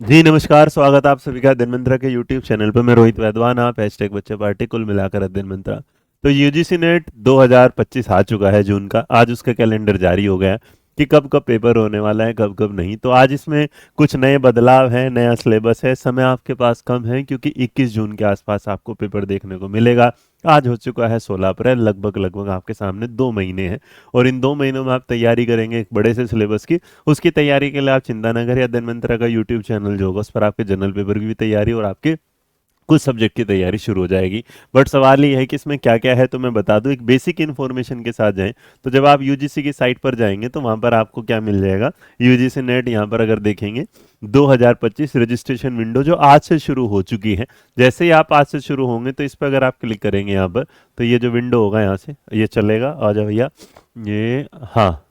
जी नमस्कार, स्वागत आप सभी का अध्ययन मंत्रा के यूट्यूब चैनल पर। मैं रोहित वैद्वान, आप हैशटैग बच्चे पार्टी कुल मिलाकर अध्ययन मंत्रा। तो यूजीसी नेट 2025 आ चुका है जून का। आज उसका कैलेंडर जारी हो गया कि कब कब पेपर होने वाला है, कब कब नहीं। तो आज इसमें कुछ नए बदलाव हैं, नया सिलेबस है। समय आपके पास कम है क्योंकि 21 जून के आसपास आपको पेपर देखने को मिलेगा। आज हो चुका है 16 अप्रैल। लगभग लगभग आपके सामने 2 महीने हैं और इन 2 महीनों में आप तैयारी करेंगे एक बड़े से सिलेबस की। उसकी तैयारी के लिए आप चिंता न करें, अध्ययन मंत्रा का यूट्यूब चैनल जो होगा उस पर आपके जनरल पेपर की भी तैयारी और आपके कुछ सब्जेक्ट की तैयारी शुरू हो जाएगी। बट सवाल ये है कि इसमें क्या क्या है, तो मैं बता दूं। एक बेसिक इन्फॉर्मेशन के साथ जाएं तो जब आप यूजीसी की साइट पर जाएंगे तो वहां पर आपको क्या मिल जाएगा, यूजीसी नेट। यहाँ पर अगर देखेंगे 2025 रजिस्ट्रेशन विंडो जो आज से शुरू हो चुकी है। जैसे ही आप आज से शुरू होंगे तो इस पर अगर आप क्लिक करेंगे यहाँ पर, तो ये जो विंडो होगा यहाँ से ये चलेगा। आ जाओ भैया, ये, हाँ,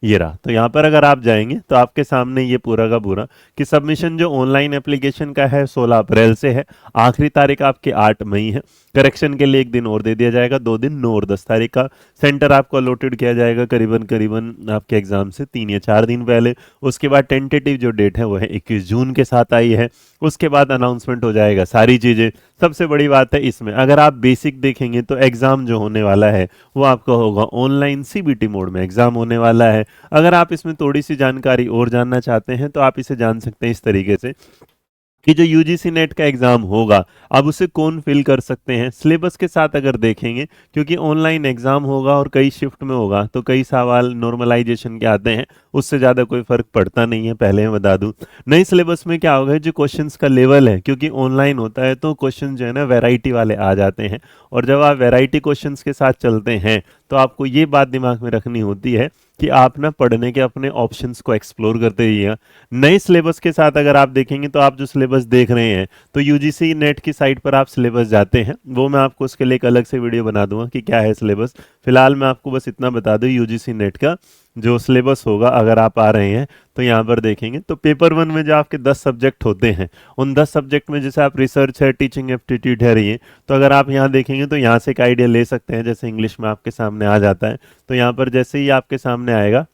ये रहा। तो यहाँ पर अगर आप जाएंगे तो आपके सामने ये पूरा का पूरा कि सबमिशन जो ऑनलाइन एप्लीकेशन का है 16 अप्रैल से है। आखिरी तारीख आपकी 8 मई है। करेक्शन के लिए एक दिन और दे दिया जाएगा, 2 दिन, 9 और 10 तारीख का। सेंटर आपको अलॉटेड किया जाएगा करीबन करीबन आपके एग्जाम से 3 या 4 दिन पहले। उसके बाद टेंटेटिव जो डेट है वो है 21 जून के साथ आई है। उसके बाद अनाउंसमेंट हो जाएगा सारी चीज़ें। सबसे बड़ी बात है इसमें, अगर आप बेसिक देखेंगे तो एग्ज़ाम जो होने वाला है वो आपका होगा ऑनलाइन, सीबीटी मोड में एग्ज़ाम होने वाला है। अगर आप इसमें थोड़ी सी जानकारी और जानना चाहते हैं तो आप इसे जान सकते हैं इस तरीके से कि जो यूजीसी नेट का एग्जाम होगा अब उसे कौन फिल कर सकते हैं सिलेबस के साथ अगर देखेंगे। क्योंकि ऑनलाइन एग्जाम होगा और कई शिफ्ट में होगा तो कई सवाल नॉर्मलाइजेशन के आते हैं, उससे ज़्यादा कोई फर्क पड़ता नहीं है, पहले मैं बता दूं। नई सिलेबस में क्या होगा, जो क्वेश्चंस का लेवल है, क्योंकि ऑनलाइन होता है तो क्वेश्चन जो है ना वैरायटी वाले आ जाते हैं। और जब आप वैरायटी क्वेश्चंस के साथ चलते हैं तो आपको ये बात दिमाग में रखनी होती है कि आप ना पढ़ने के अपने ऑप्शंस को एक्सप्लोर करते रहिए। नए सिलेबस के साथ अगर आप देखेंगे तो आप जो सिलेबस देख रहे हैं तो यूजीसी नेट की साइट पर आप सिलेबस जाते हैं, वो मैं आपको उसके लिए एक अलग से वीडियो बना दूंगा कि क्या है सिलेबस। फिलहाल मैं आपको बस इतना बता दूं, यूजीसी नेट का जो सिलेबस होगा अगर आप आ रहे हैं तो यहाँ पर देखेंगे तो पेपर 1 में जो आपके 10 सब्जेक्ट होते हैं, उन 10 सब्जेक्ट में जैसे आप रिसर्च है, टीचिंग एप्टीट्यूड है रही है, तो अगर आप यहाँ देखेंगे तो यहाँ से एक आइडिया ले सकते हैं। जैसे इंग्लिश में आपके सामने आ जाता है तो यहाँ पर जैसे ही आपके सामने आएगा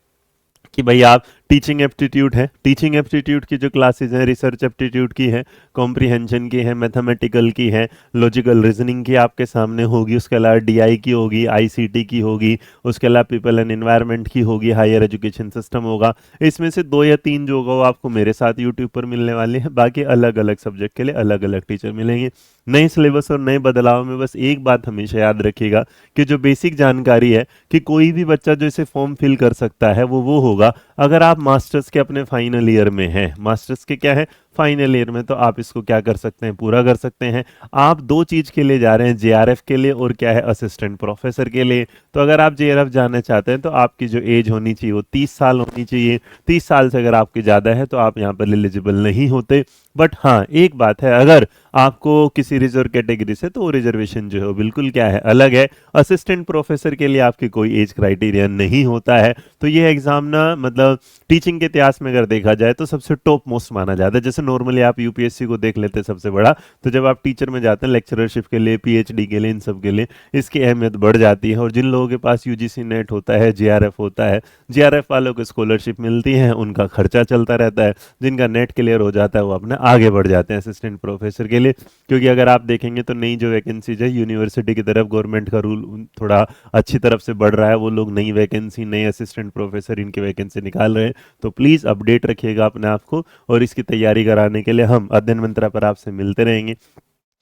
कि भाई आप टीचिंग एप्टीट्यूड है, टीचिंग एप्टीट्यूड की जो क्लासेस हैं, रिसर्च एप्टीट्यूड की है, कॉम्प्रिहेंशन की है, मैथमेटिकल की है, लॉजिकल रीजनिंग की आपके सामने होगी। उसके अलावा डीआई की होगी, आईसीटी की होगी, उसके अलावा पीपल एंड एनवायरनमेंट की होगी, हायर एजुकेशन सिस्टम होगा। इसमें से 2 या 3 जो होगा वो आपको मेरे साथ यूट्यूब पर मिलने वाले हैं। बाकी अलग अलग सब्जेक्ट के लिए अलग अलग टीचर मिलेंगे। नए सिलेबस और नए बदलाव में बस एक बात हमेशा याद रखिएगा कि जो बेसिक जानकारी है कि कोई भी बच्चा जो इसे फॉर्म फिल कर सकता है वो होगा अगर आप मास्टर्स के अपने फाइनल ईयर में हैं। मास्टर्स के क्या है, फाइनल ईयर में, तो आप इसको क्या कर सकते हैं, पूरा कर सकते हैं। आप 2 चीज के लिए जा रहे हैं, जेआरएफ के लिए और क्या है, असिस्टेंट प्रोफेसर के लिए। तो अगर आप जेआरएफ जाना चाहते हैं तो आपकी जो एज होनी चाहिए वो 30 साल होनी चाहिए। 30 साल से अगर आपकी ज़्यादा है तो आप यहाँ पर एलिजिबल नहीं होते। बट हाँ, एक बात है, अगर आपको किसी रिजर्व कैटेगरी से तो रिजर्वेशन जो है वो बिल्कुल क्या है, अलग है। असिस्टेंट प्रोफेसर के लिए आपकी कोई एज क्राइटेरिया नहीं होता है। तो ये एग्जाम ना मतलब टीचिंग के इतिहास में अगर देखा जाए तो सबसे टॉप मोस्ट माना जाता है। जैसे नॉर्मली आप यूपीएससी को देख लेते हैं सबसे बड़ा, तो जब आप टीचर में जाते हैं लेक्चरशिप के लिए, पीएचडी के लिए, इन सब के लिए इसकी अहमियत बढ़ जाती है। और जिन लोगों के पास यूजीसी नेट होता है, जेआरएफ होता है, जेआरएफ वालों को स्कॉलरशिप मिलती है, उनका खर्चा चलता रहता है। जिनका नेट क्लियर हो जाता है वो अपने आगे बढ़ जाते हैं असिस्टेंट प्रोफेसर के लिए। क्योंकि अगर आप देखेंगे तो नई जो वैकेंसीज है यूनिवर्सिटी की तरफ, गवर्नमेंट का रूल थोड़ा अच्छी तरफ से बढ़ रहा है, वो लोग नई वैकेंसी, नए असिस्टेंट प्रोफेसर इनकी वैकेंसी निकाल रहे हैं। तो प्लीज़ अपडेट रखिएगा अपने आप को और इसकी तैयारी कराने के लिए हम अध्ययन मंत्रा पर आपसे मिलते रहेंगे।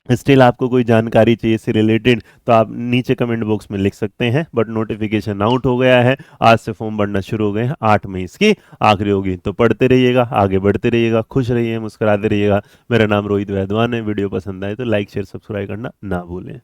स्टिल आपको कोई जानकारी चाहिए इससे रिलेटेड तो आप नीचे कमेंट बॉक्स में लिख सकते हैं। बट नोटिफिकेशन आउट हो गया है, आज से फॉर्म भरना शुरू हो गए हैं, 8 मई इसकी आखिरी होगी। तो पढ़ते रहिएगा, आगे बढ़ते रहिएगा, खुश रहिए, मुस्कुराते रहिएगा। मेरा नाम रोहित वैद्वान है। वीडियो पसंद आए तो लाइक शेयर सब्सक्राइब करना ना भूलें।